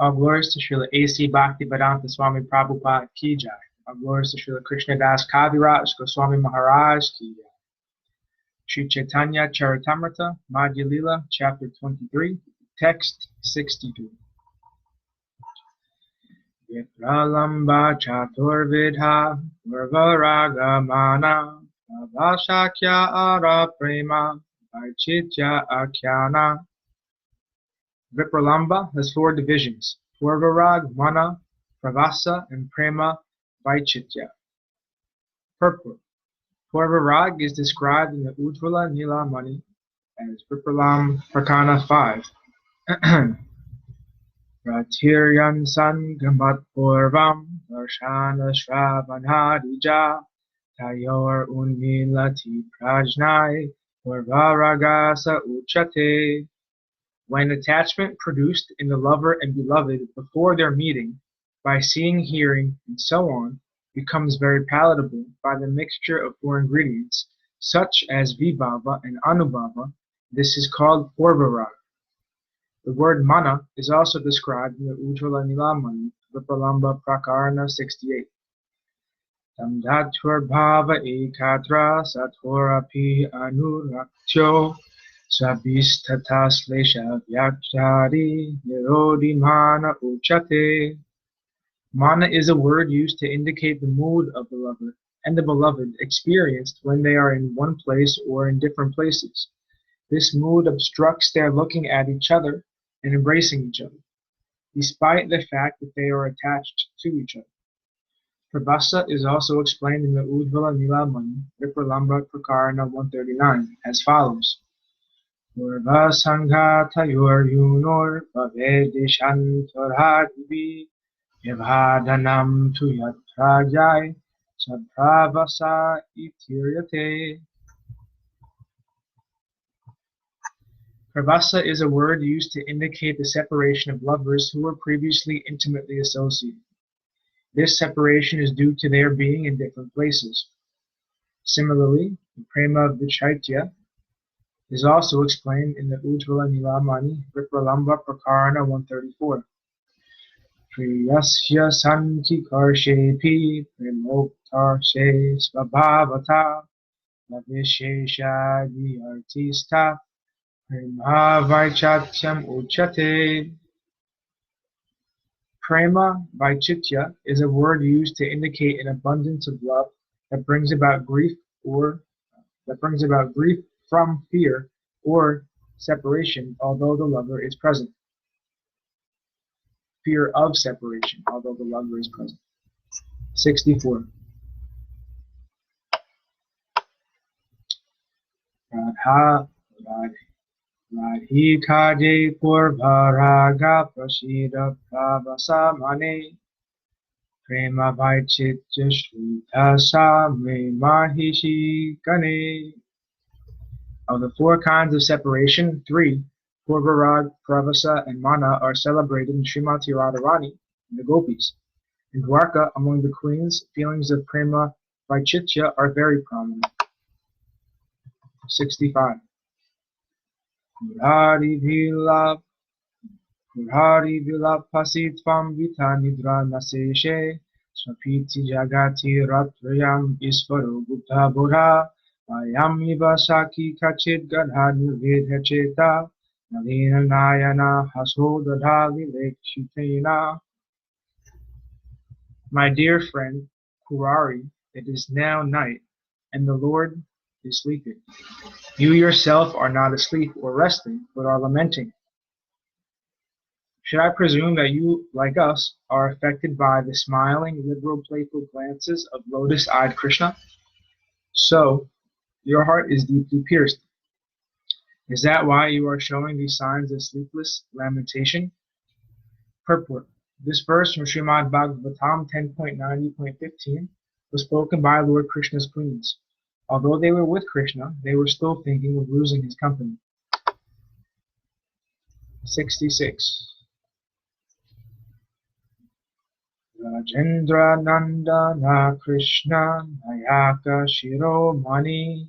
All glories to Srila A.C. Bhakti Vedanta Swami Prabhupada Ki Jai. All glories to Srila Krishna Das Kaviraj Goswami Maharaj Ki Jai. Sri Chaitanya Charitamrta Madhya Lila, Chapter 23, Text 62. Vipralamba Chaturvidha Varvaraga Mana Avashakya Ara Prema Vaichitya Akhyana. Vipralamba has four divisions: Purvarag, Mana, Pravasa, and Prema Vaichitya. Purport. Purvarag is described in the Ujjvala Nila Mani as Vipralam Prakana 5. Pratiryan Sangamat Purvam Darshana Shravanadija Tayor Unmilati Prajnai Purvaragasa Uchate. When attachment produced in the lover and beloved before their meeting, by seeing, hearing, and so on, becomes very palatable by the mixture of four ingredients, such as vibhava and anubhava, this is called purvarag. The word mana is also described in the Ujjvala Nilamani, Vipralamba Prakarana 68. Tamdhatur bhava ekatra satorapi anuraktyo Sabistata slesha vyakchari nirodi mana uchate. Mana is a word used to indicate the mood of the lover and the beloved experienced when they are in one place or in different places. This mood obstructs their looking at each other and embracing each other, despite the fact that they are attached to each other. Pravasa is also explained in the Ujjvala Nilamani, Vipralamba Prakarana 139, as follows. Purva Sanghatayor Yunor Pavedishantorhadivi Yavhadanam Tuyat Prajai Sabhavasa Itiryate. Pravasa is a word used to indicate the separation of lovers who were previously intimately associated. This separation is due to their being in different places. Similarly, the prema of Vichaitya is also explained in the Ujjvala Nilamani, Vipralamba Prakarana 134. Priyasya sanki karshepi premoktarshe svabhavata navisheshadi artista prema vaichatyam uchate. Prema vaichitya is a word used to indicate an abundance of love that brings about grief from fear or separation, although the lover is present. Fear of separation, although the lover is present. 64. Radhikaje purvaraga prasida pravasa mane prema vaichitya shrutasa me mahishi kane. Of the four kinds of separation, three, Purvarag, Pravasa, and Mana, are celebrated in Srimati Radharani and the Gopis. In Dwarka, among the queens, feelings of Prema Vaichitya are very prominent. 65. Purhari Vila Pasitvam Vita Nidra Naseshe Swapiti Jagati Ratrayam Isvaro Gupta Bodha Ayamiva Saki Kachit Gadha Nirvedha Cheta Nalina Nayana Hasodadha Vivekshitena. My dear friend Kurari, it is now night, and the Lord is sleeping. You yourself are not asleep or resting, but are lamenting. Should I presume that you, like us, are affected by the smiling, liberal, playful glances of lotus-eyed Krishna? So, your heart is deeply pierced. Is that why you are showing these signs of sleepless lamentation? Purport. This verse from Srimad Bhagavatam 10.90.15 was spoken by Lord Krishna's queens. Although they were with Krishna, they were still thinking of losing his company. 66. Rajendra Nandana Krishna Nayaka Shiromani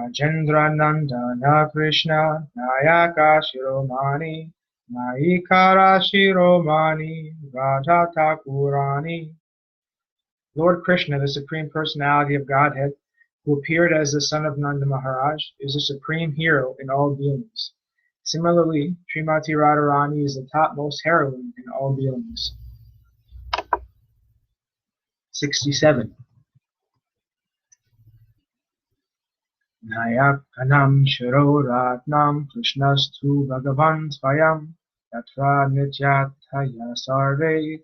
Rajendra Nandana Krishna Nayaka Shiromani Naikara Shiromani Radha Thakurani. Lord Krishna, the Supreme Personality of Godhead, who appeared as the son of Nanda Maharaj, is the supreme hero in all dealings. Similarly, Srimati Radharani is the topmost heroine in all dealings. 67. Nayakanam Shiroratnam Krishnastu Bhagavan Svayam Yatra Nityataya Sarve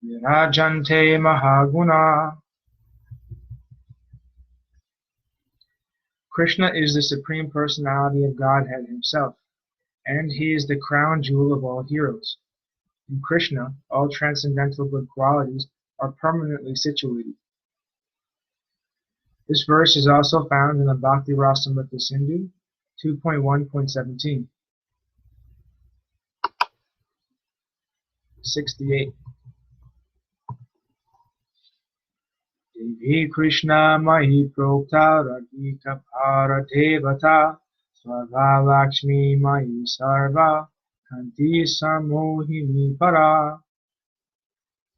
Virajante Mahaguna. Krishna is the Supreme Personality of Godhead himself, and he is the crown jewel of all heroes. In Krishna, all transcendental good qualities are permanently situated. This verse is also found in the Bhakti Rasamrita Sindhu 2.1.17. 68. Devi Krishna Mahi Prokta Radhika Paratevata Swarva Lakshmi Mahi Sarva Kanti Samohini Para.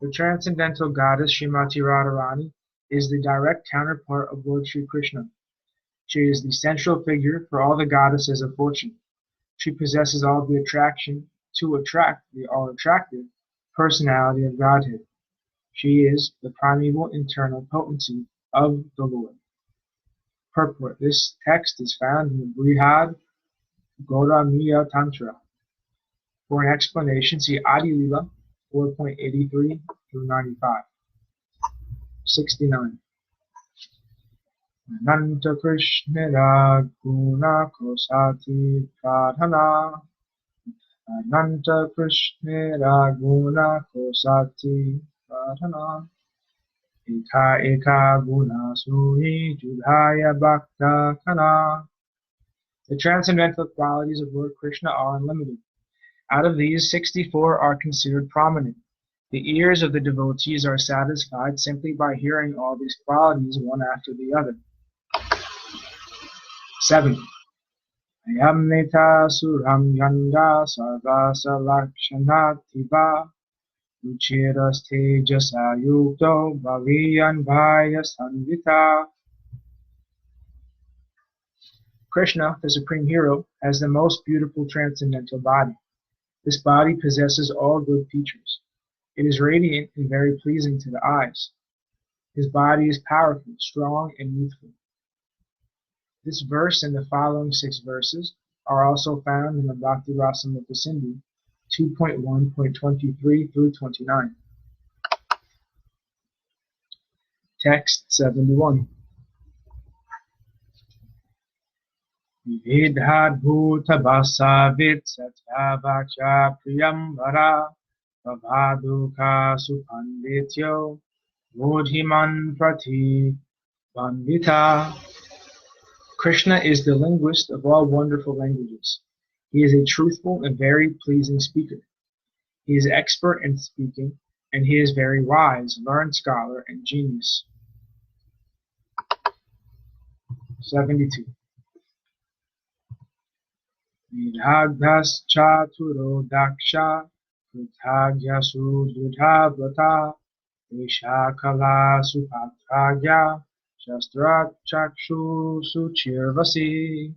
The transcendental goddess Srimati Radharani is the direct counterpart of Lord Sri Krishna. She is the central figure for all the goddesses of fortune. She possesses all the attraction to attract the all-attractive personality of Godhead. She is the primeval internal potency of the Lord. Purport. This text is found in the Brihad Gauramiya Tantra. For an explanation, see Adi Lila 4.83 through 95. 69. Ananta Krishnara Guna Kosati Pradhana. Ananta Krishnara Guna Kosati Pradhana. Eka Eka Guna Suni Judhaya Bhakta Kana. The transcendental qualities of Lord Krishna are unlimited. Out of these, 64 are considered prominent. The ears of the devotees are satisfied simply by hearing all these qualities one after the other. 7. Ayam neta suram yanga sarvasa lakshana tiva uchiras tejasa yukto bhaviyan bhaya sanvita. Krishna, the supreme hero, has the most beautiful transcendental body. This body possesses all good features. It is radiant and very pleasing to the eyes. His body is powerful, strong, and youthful. This verse and the following 6 verses are also found in the Bhakti Rasamrita Sindhu 2.1.23 through 29. Text 71. Vividhat bhuta basavit satyavacha priyambara Vavadukha supandityo bodhiman prati bandita. Krishna is the linguist of all wonderful languages. He is a truthful and very pleasing speaker. He is expert in speaking, and he is very wise, learned scholar, and genius. 72. Vidagdas chaturo daksha Kritagyasu Dudhavrata Vishakala Supatragya Shastrat Chakshu Suchirvasi.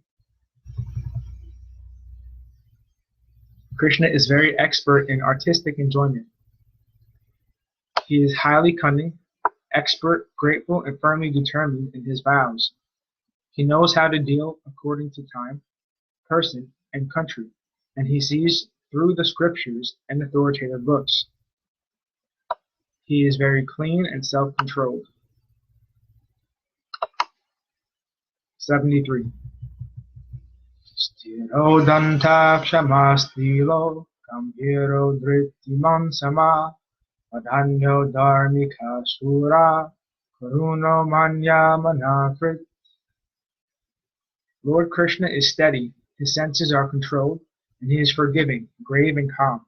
Krishna is very expert in artistic enjoyment. He is highly cunning, expert, grateful, and firmly determined in his vows. He knows how to deal according to time, person, and country, and he sees through the scriptures and authoritative books. He is very clean and self-controlled. 73. Stiro danta kshamastilo kambhiro drittiman sama Adhanyo dharmika sura karuno manya manakrit. Lord Krishna is steady, his senses are controlled, and he is forgiving, grave, and calm.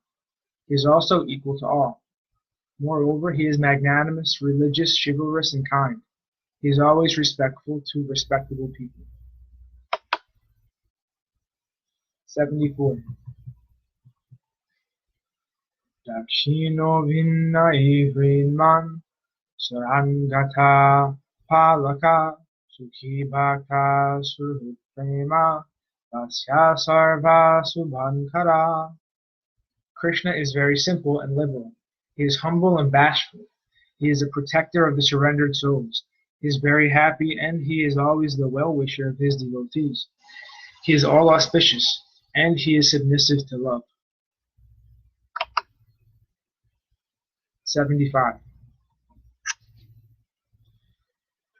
He is also equal to all. Moreover, he is magnanimous, religious, chivalrous, and kind. He is always respectful to respectable people. 74. Dakshino vinna evrinman sarangata palaka sukhi bhakta suruprema vasya sarva subhankara. Krishna is very simple and liberal. He is humble and bashful. He is a protector of the surrendered souls. He is very happy, and he is always the well-wisher of his devotees. He is all auspicious, and he is submissive to love. 75.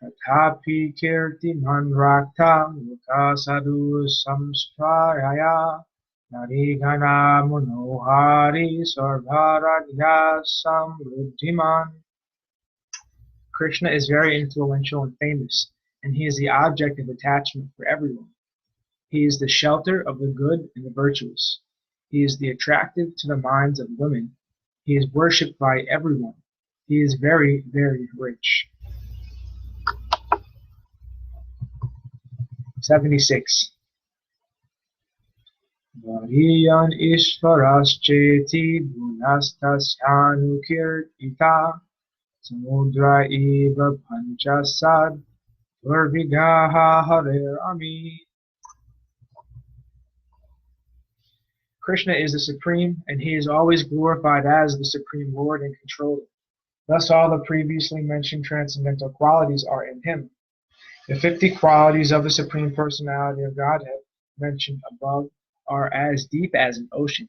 Tatapi kirtiman rakta muka sadhu samsprayaya narigana munohari sarvaradhya samruddhiman. Krishna is very influential and famous, and he is the object of attachment for everyone. He is the shelter of the good and the virtuous. He is the attractive to the minds of women. He is worshipped by everyone. He is very, very rich. 76. Variyan ishvarascheti gunastasyanukirtita samudra eva panchasad varvigaha harerami. Krishna is the Supreme, and he is always glorified as the Supreme Lord and Controller. Thus all the previously mentioned transcendental qualities are in him. The 50 qualities of the Supreme Personality of Godhead mentioned above are as deep as an ocean.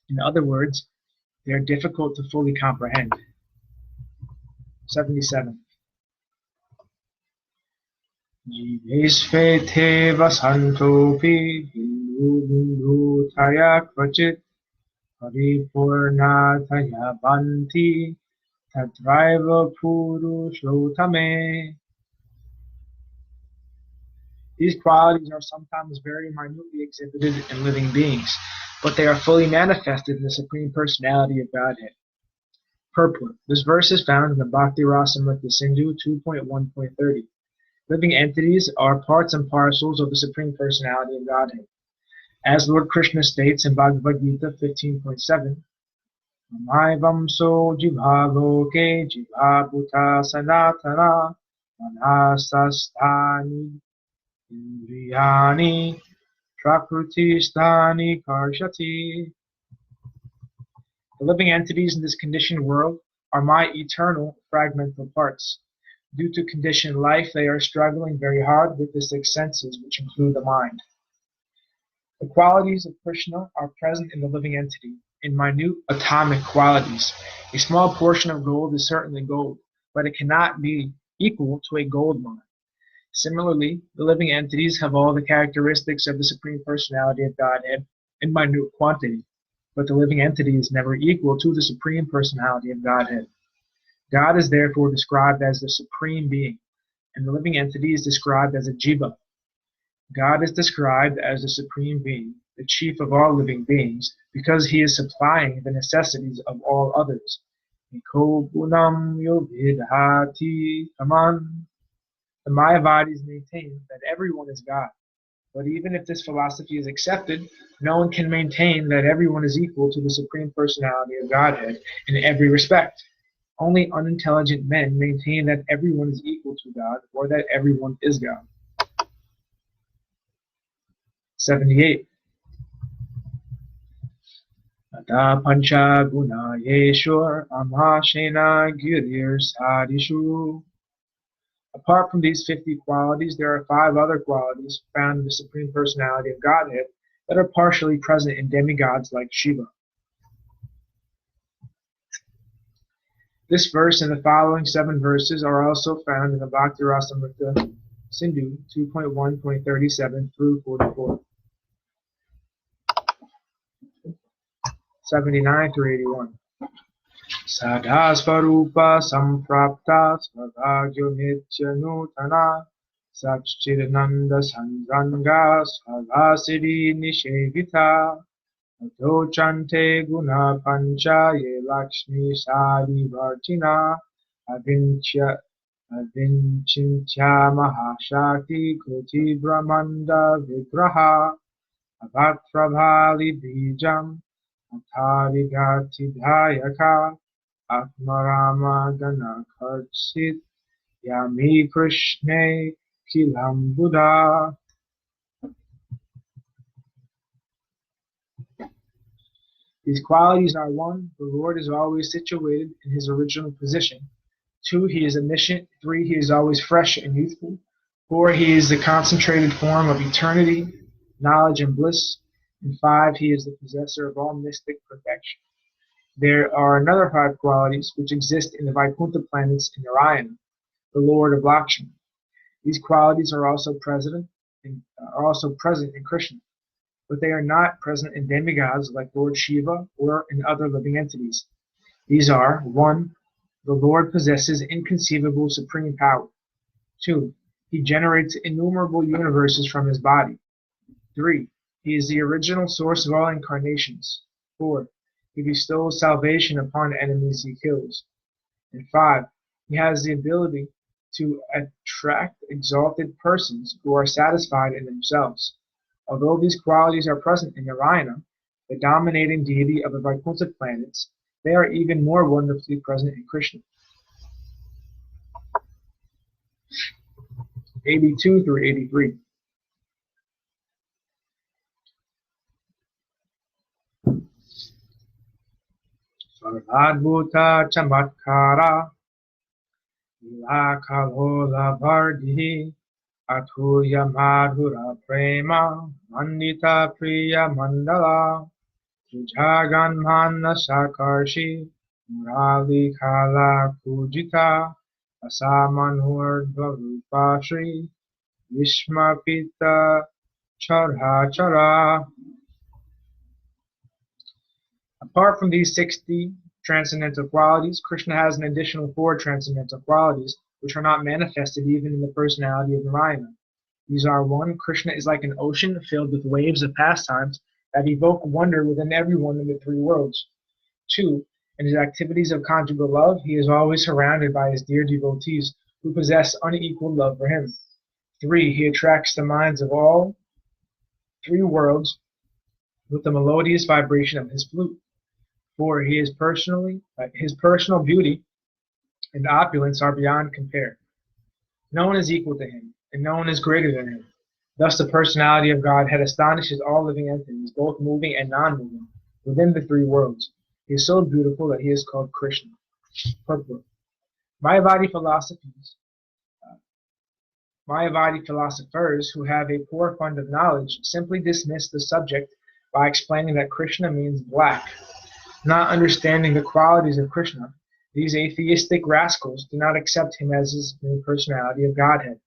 In other words, they are difficult to fully comprehend. 77. Jivesvete vasantopi hindu taya kvachit paripurnataya banti tatraiva purushotame. These qualities are sometimes very minutely exhibited in living beings, but they are fully manifested in the Supreme Personality of Godhead. Purport. This verse is found in the Bhakti Rasamrita Sindhu 2.1.30. Living entities are parts and parcels of the Supreme Personality of Godhead. As Lord Krishna states in Bhagavad Gita 15.7, Mamaivam-so jivaloke jivabhuta sanatana manasastani indriyani prakrutistani karshati. The living entities in this conditioned world are my eternal fragmental parts. Due to conditioned life, they are struggling very hard with the 6 senses, which include the mind. The qualities of Krishna are present in the living entity, in minute atomic qualities. A small portion of gold is certainly gold, but it cannot be equal to a gold mine. Similarly, the living entities have all the characteristics of the Supreme Personality of Godhead in minute quantity, but the living entity is never equal to the Supreme Personality of Godhead. God is therefore described as the Supreme Being, and the living entity is described as a jiva. God is described as the Supreme Being, the chief of all living beings, because he is supplying the necessities of all others. Niko gunam yovidhati taman. The Mayavadis maintain that everyone is God. But even if this philosophy is accepted, no one can maintain that everyone is equal to the Supreme Personality of Godhead in every respect. Only unintelligent men maintain that everyone is equal to God, or that everyone is God. 78. Ata pancha guna yeshur amashena girir sadishu. Apart from these 50 qualities, there are 5 other qualities found in the Supreme Personality of Godhead that are partially present in demigods like Shiva. This verse and the following 7 verses are also found in the Bhakti Rasamrita Sindhu 2.1.37 through 44. 79 through 81. Sadha Svarupa Samprapta Svabhagyo Nitya Nutana Satchidananda Sanranga Svabhasiddhi Nishevita Ato Chante Guna Pancha Ye Lakshmi Sadi Vartina Avinchintya Mahashakti Koti Brahmanda Vigraha Avatrabhali bijam Atari gati dhayaka Atmarama gana kartsit Yami Krishne kilam Buddha. These qualities are: 1. The Lord is always situated in his original position. 2. He is omniscient. 3. He is always fresh and youthful. 4. He is the concentrated form of eternity, knowledge, and bliss. And 5. He is the possessor of all mystic perfection. There are another 5 qualities which exist in the Vaikuntha planets in Narayana, the Lord of Lakshmi. These qualities are also present in Krishna, but they are not present in demigods like Lord Shiva or in other living entities. These are: 1. The Lord possesses inconceivable supreme power. 2. He generates innumerable universes from his body. 3. He is the original source of all incarnations. 4. He bestows salvation upon enemies he kills. And 5. He has the ability to attract exalted persons who are satisfied in themselves. Although these qualities are present in Narayana, the dominating deity of the Vaikuntha planets, they are even more wonderfully present in Krishna. 82 through 83. Sarvadbhuta chamatkara lila kalola bhardihi Atuya madhura prema mandita priya mandala Jaganmana sakarshi murali kala pujita asamanurdva shri Vishmapita charachara. Apart from these 60 transcendental qualities, Krishna has an additional 4 transcendental qualities which are not manifested even in the personality of Narayana. These are: 1. Krishna is like an ocean filled with waves of pastimes that evoke wonder within everyone in the 3 worlds. 2. In his activities of conjugal love, he is always surrounded by his dear devotees who possess unequaled love for him. 3. He attracts the minds of all 3 worlds with the melodious vibration of his flute. 4. His personal beauty and opulence are beyond compare. No one is equal to him, and no one is greater than him. Thus the personality of Godhead astonishes all living entities, both moving and non-moving, within the 3 worlds. He is so beautiful that he is called Krishna. Purport. Mayavadi philosophers who have a poor fund of knowledge simply dismiss the subject by explaining that Krishna means black. Not understanding the qualities of Krishna, these atheistic rascals do not accept him as his new personality of Godhead.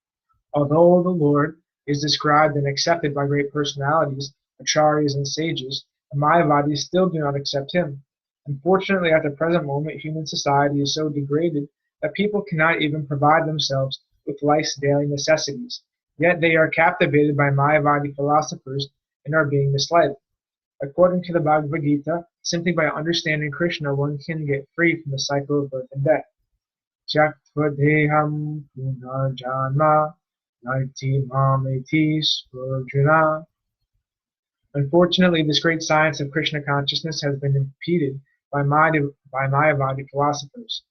Although the Lord is described and accepted by great personalities, acharyas, and sages, the Mayavadis still do not accept him. Unfortunately, at the present moment, human society is so degraded that people cannot even provide themselves with life's daily necessities. Yet they are captivated by Mayavadi philosophers and are being misled. According to the Bhagavad Gita, simply by understanding Krishna, one can get free from the cycle of birth and death. Tyaktva deham punarjanma naiti mameti svajuna. Unfortunately, this great science of Krishna consciousness has been impeded by Mayavadi philosophers,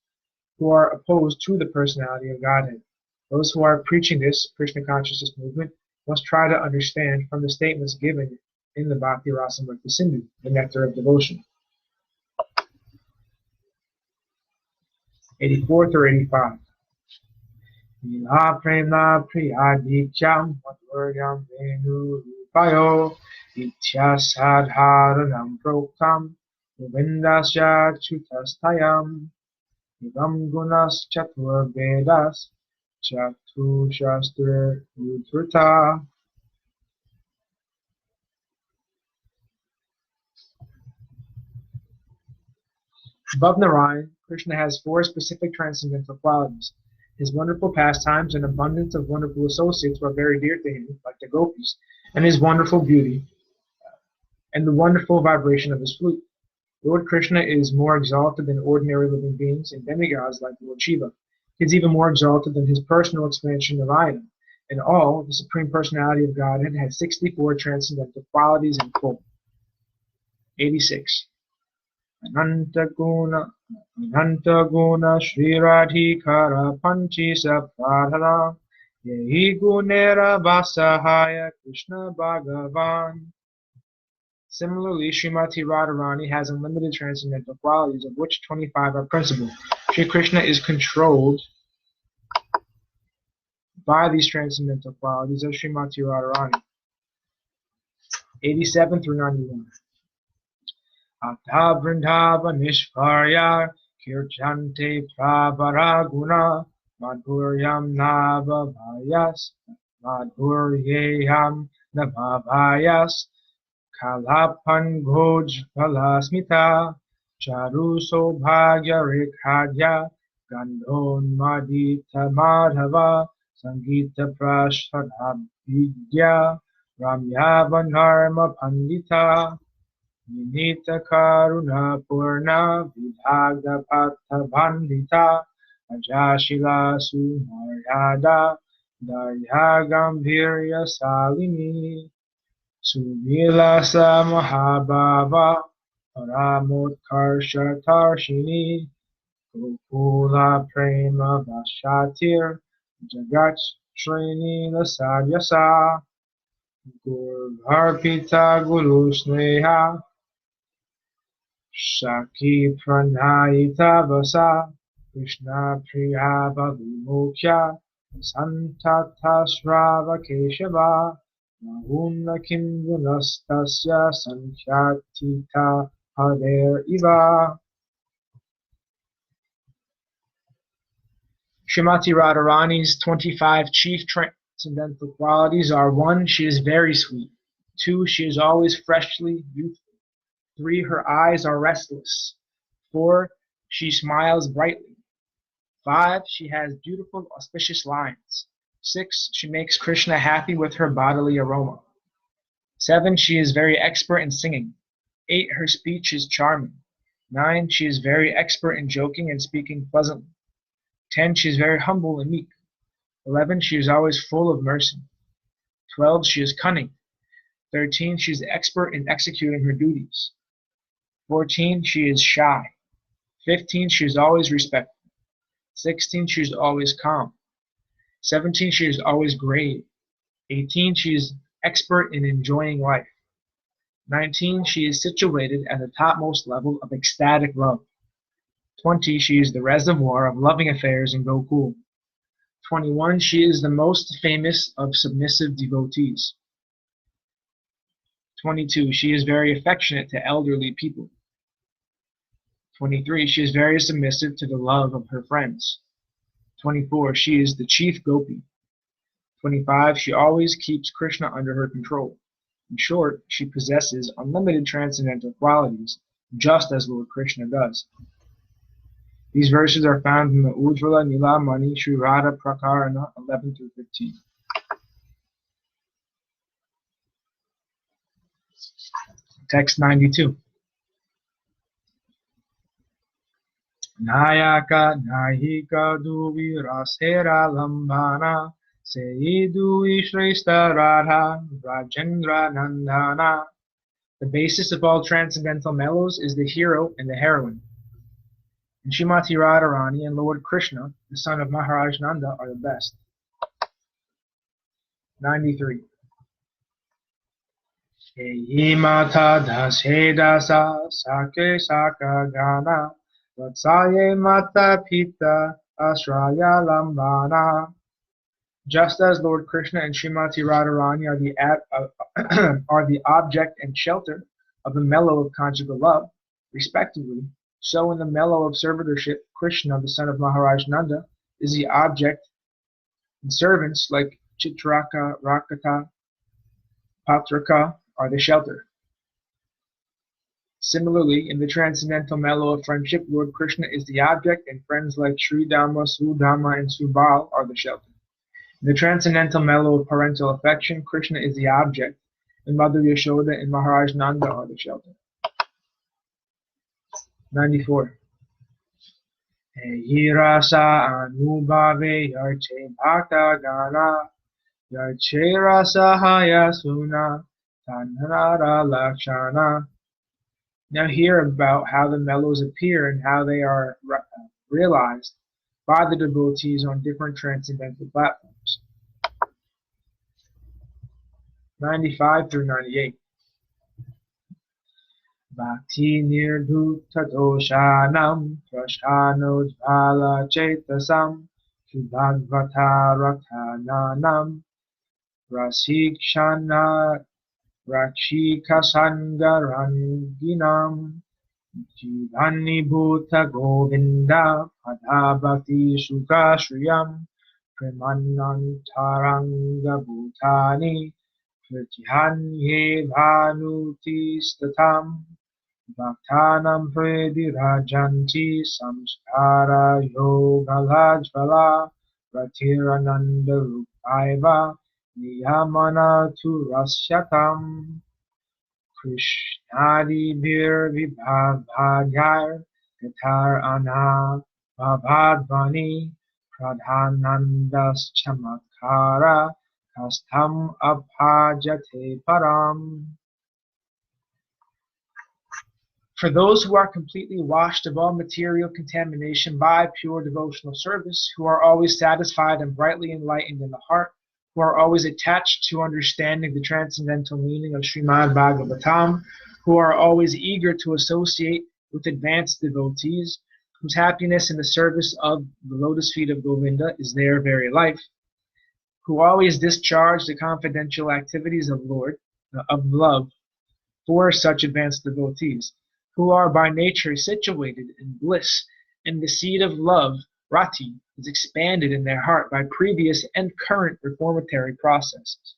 who are opposed to the personality of Godhead. Those who are preaching this Krishna consciousness movement must try to understand from the statements given in the Bhakti Rasamrita Sindhu, the Nectar of Devotion. 84 through 85. Lila prema priyadikyam madhuryam venu rupayo itya sadharanam proktam govindasya chutastayam ivam gunas chatur vedas chatu shastra utrita. Above Narayan, Krishna has 4 specific transcendental qualities. His wonderful pastimes and abundance of wonderful associates were very dear to him, like the gopis, and his wonderful beauty and the wonderful vibration of his flute. Lord Krishna is more exalted than ordinary living beings and demigods like Lord Shiva. He is even more exalted than his personal expansion Narayana, In all, the Supreme Personality of Godhead has 64 transcendental qualities in full. 86. Ananta Guna Shri Radhikara Panchisa Pradhana Yehi Gunera Vasahaya Krishna Bhagavan. Similarly, Srimati Radharani has unlimited transcendental qualities, of which 25 are principal. Sri Krishna is controlled by these transcendental qualities of Srimati Radharani. 87 through 91. Atha Vrindavanishvarya Kirchante Pravaraguna Madhuryam Navavayas Madhuryam Navavayas Kalapan Goj Palasmita Charu Sobhagya Rekhadya Gandhon Madita Madhava Sangita Prashadabhidya Ramya Vanarma Pandita Vinita Karuna Purna Vidhagda Patha Bandita Ajashila Sumaryada Darya Gambhirya Salini Suvilasa Mahabhava Paramotkarsha Tarshini Gokula Prema Vashatir Jagat Srini Lasadyasa Gurvarpita Guru Sneha Shaki Pranayita Vasa Krishna Priya Bhavimukya Santata Srava Keshava Mahuna Kingunastasya Sankhyatita Hader Iva. Srimati Radharani's 25 chief transcendental qualities are: 1. She is very sweet. 2. She is always freshly youthful. 3. Her eyes are restless. 4. She smiles brightly. 5. She has beautiful, auspicious lines. 6. She makes Krishna happy with her bodily aroma. 7. She is very expert in singing. 8. Her speech is charming. 9. She is very expert in joking and speaking pleasantly. 10. She is very humble and meek. 11. She is always full of mercy. 12. She is cunning. 13. She is expert in executing her duties. 14. She is shy. 15. She is always respectful. 16. She is always calm. 17. She is always grave. 18. She is expert in enjoying life. 19. She is situated at the topmost level of ecstatic love. 20. She is the reservoir of loving affairs in Gokul. 21. She is the most famous of submissive devotees. 22. She is very affectionate to elderly people. 23. She is very submissive to the love of her friends. 24. She is the chief gopi. 25. She always keeps Krishna under her control. In short, she possesses unlimited transcendental qualities, just as Lord Krishna does. These verses are found in the Ujjvala Nila Mani Sri Radha Prakarana 11 through 15. Text 92. Nayaka Nahika Duvi Rasera Lambana Seidu Ishrista Radha Rajendra Nandana. The basis of all transcendental mellows is the hero and the heroine. And Srimati Radharani and Lord Krishna, the son of Maharaja Nanda, are the best. 93. Ehi mata dashe dasa sake saka gana vatsaye mata pita asraya lambana. Just as Lord Krishna and Srimati Radharani are the object and shelter of the mellow of conjugal love, respectively, so in the mellow of servitorship, Krishna, the son of Maharaj Nanda, is the object, and servants like Chitraka, Rakata, Patraka are the shelter. Similarly, in the transcendental mellow of friendship, Lord Krishna is the object, and friends like Sri Dhamma, Sudhamma, and Subal are the shelter. In the transcendental mellow of parental affection, Krishna is the object, and Mother Yashoda and Maharaj Nanda are the shelter. 94. Ehi rasa anubhave yarte bhakta gana Yachera Sahaya Suna Tanhara Lakshana. Now hear about how the mellows appear and how they are realized by the devotees on different transcendental platforms. 95 through 98. Bhakti nirdhuta doshanam prashanojvala chetasam shubhagvata rathananam rasikshana rakshikasangaranginam jivani bhuta govinda padhabhakti sukashriyam premanantaranga bhutani pratyhanye bhanuti statam Bhaktanam Predi Rajanti Samskara Yogalajvala Ratirananda Rupaiva Niyamana Turasyatam Krishnadi Bir Vibhavadhyar Gatar Ana Bhavadvani Pradhanandas Chamatkara Kastam Abhajate Param. For those who are completely washed of all material contamination by pure devotional service, who are always satisfied and brightly enlightened in the heart, who are always attached to understanding the transcendental meaning of Srimad Bhagavatam, who are always eager to associate with advanced devotees, whose happiness in the service of the lotus feet of Govinda is their very life, who always discharge the confidential activities of love for such advanced devotees, who are by nature situated in bliss, and the seed of love, rati, is expanded in their heart by previous and current reformatory processes.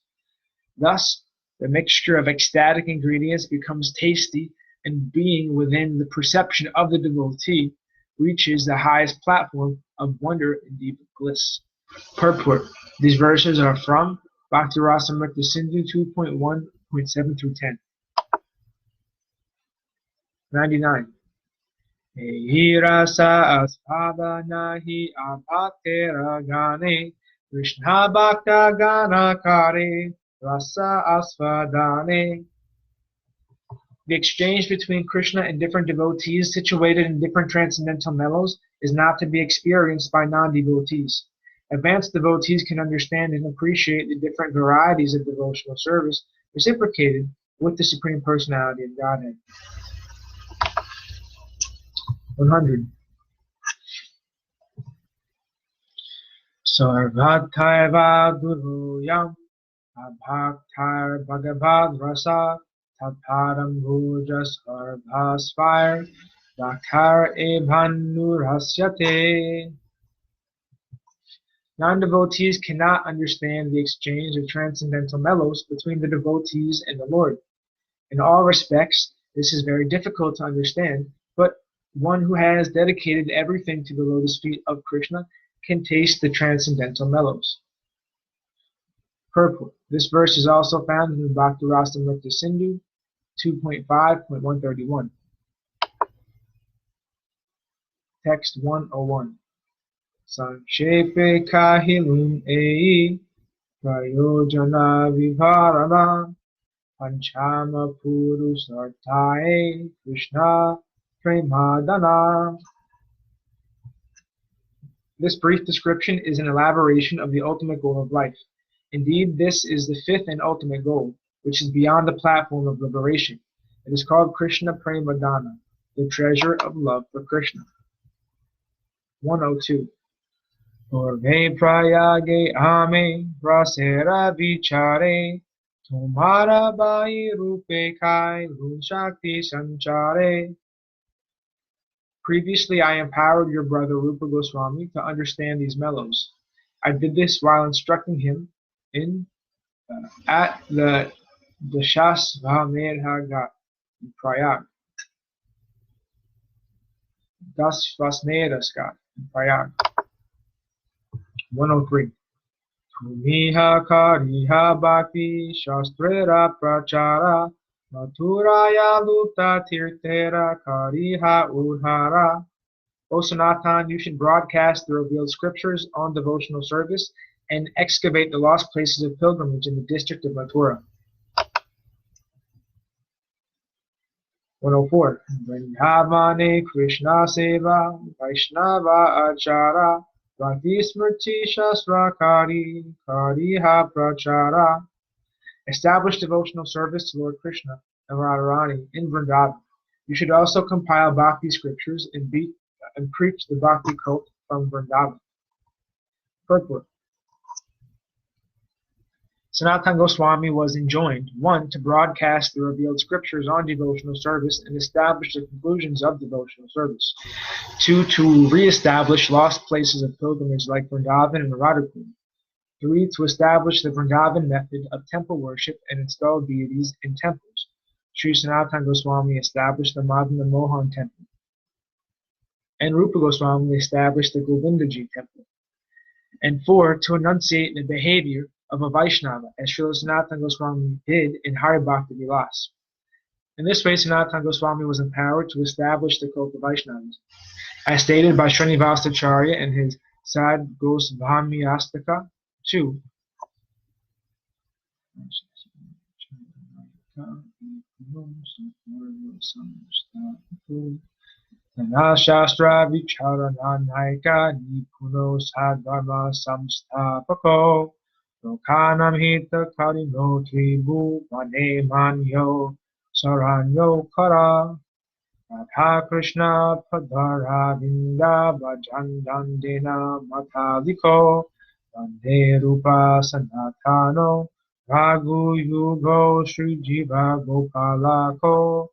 Thus, the mixture of ecstatic ingredients becomes tasty, and being within the perception of the devotee reaches the highest platform of wonder and deep bliss. Purport. These verses are from Bhakti Rasamrita Sindhu 2.1.7 through 10. 99. Ehi rasa asbhava nahi abhaktera gane Krishna bhakta gana kare rasa asvadane. The exchange between Krishna and different devotees situated in different transcendental mellows is not to be experienced by non-devotees. Advanced devotees can understand and appreciate the different varieties of devotional service reciprocated with the Supreme Personality of Godhead. 100. Sarvataiva guruyam abhaktar bhagavad rasa tatparam bhuja sarvasvair dakar ebhanurasyate. Non-devotees cannot understand the exchange of transcendental mellows between the devotees and the Lord. In all respects, this is very difficult to understand, but one who has dedicated everything to the lotus feet of Krishna can taste the transcendental mellows. Purport. This verse is also found in the Bhakti Rasamrita Sindhu 2.5.131. Text 101. Sankshepe kahilum ei prayojana vivarana panchama purusartae Krishna premadana. This brief description is an elaboration of the ultimate goal of life. Indeed, this is the fifth and ultimate goal, which is beyond the platform of liberation. It is called Krishna Premadana, the treasure of love for Krishna. 102. Purve prayage ame rasera vichare tumhara bai rupe kai shakti sanchare. Previously, I empowered your brother Rupa Goswami to understand these mellows. I did this while instructing him at the Dashasvamedha Ghat in Prayag. Dasvasmedha Ghat in Prayag. 103. Tumiha kariha bhakti shastrera prachara mathuraya lupta tirthera kariha udhara. O Sanatan, you should broadcast the revealed scriptures on devotional service and excavate the lost places of pilgrimage in the district of Mathura. 104. Vrindavane Krishna Seva Vaishnava Achara Bhakti Smriti Shastra Kari Kariha Prachara. Establish devotional service to Lord Krishna and Radharani in Vrindavan. You should also compile Bhakti scriptures and preach the Bhakti cult from Vrindavan. Purport. Sanatana Goswami was enjoined, 1. To broadcast the revealed scriptures on devotional service and establish the conclusions of devotional service. 2. To re-establish lost places of pilgrimage like Vrindavan and Radhakund. 3. To establish the Vrindavan method of temple worship and install deities in temples. Sri Sanatana Goswami established the Madhava Mohan temple. And Rupa Goswami established the Govindaji temple. And 4. To enunciate the behavior of a Vaishnava, as Srila Sanatana Goswami did in Hari Bhakti Vilas. In this way, Sanatana Goswami was empowered to establish the cult of Vaishnavas. As stated by Srinivasacharya in his Sad Gosvamiyastaka 2. Tana Shastra Vicharananaika Nipuno Sadharma Samstapako Lokanam Hita Karino Tribu Mane Manyo Saranyo Kara Radha Krishna Padara Vinda Bhajandandena Mataliko Vande Rupa Sanatano Raghu Yugo Sri Jiva Gopalako.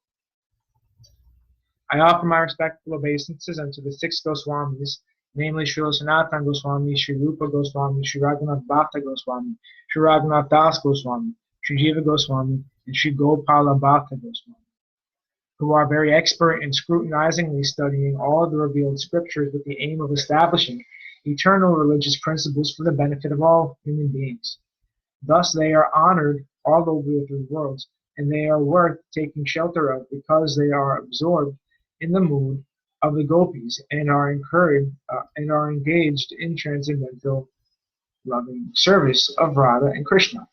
I offer my respectful obeisances unto the 6 Goswamis, namely Srila Sanatana Goswami, Sri Rupa Goswami, Sri Raghunath Bhatta Goswami, Sri Raghunath Das Goswami, Sri Jiva Goswami, and Sri Gopala Bhatta Goswami, who are very expert in scrutinizingly studying all the revealed scriptures with the aim of establishing eternal religious principles for the benefit of all human beings. Thus they are honored all over the 3 worlds, and they are worth taking shelter of because they are absorbed in the mood of the gopis and are engaged in transcendental loving service of Radha and Krishna.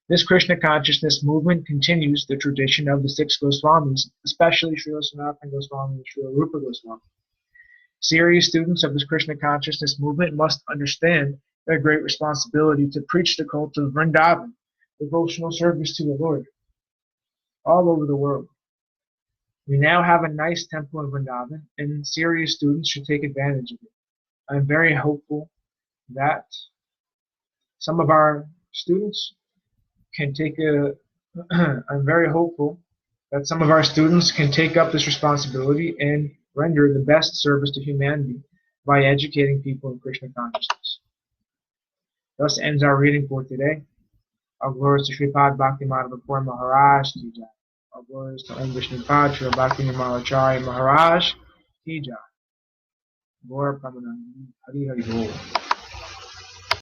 This Krishna consciousness movement continues the tradition of the 6 Goswamis, especially Srila Sanatana Goswami and Srila Rupa Goswami. Serious students of this Krishna consciousness movement must understand their great responsibility to preach the cult of Vrindavan, devotional service to the Lord, all over the world. We now have a nice temple in Vrindavan, and serious students should take advantage of it. I'm very hopeful that some of our students can take up this responsibility and render the best service to humanity by educating people in Krishna consciousness. Thus ends our reading for today. All glories to Sripad Bhakti Madhava Maharaj Ki Jai. All glories to Om Vishnupad Sri Bhakti Maharaj Maharaj Ki Jai. Gaura Pramanandi Hari Haribol.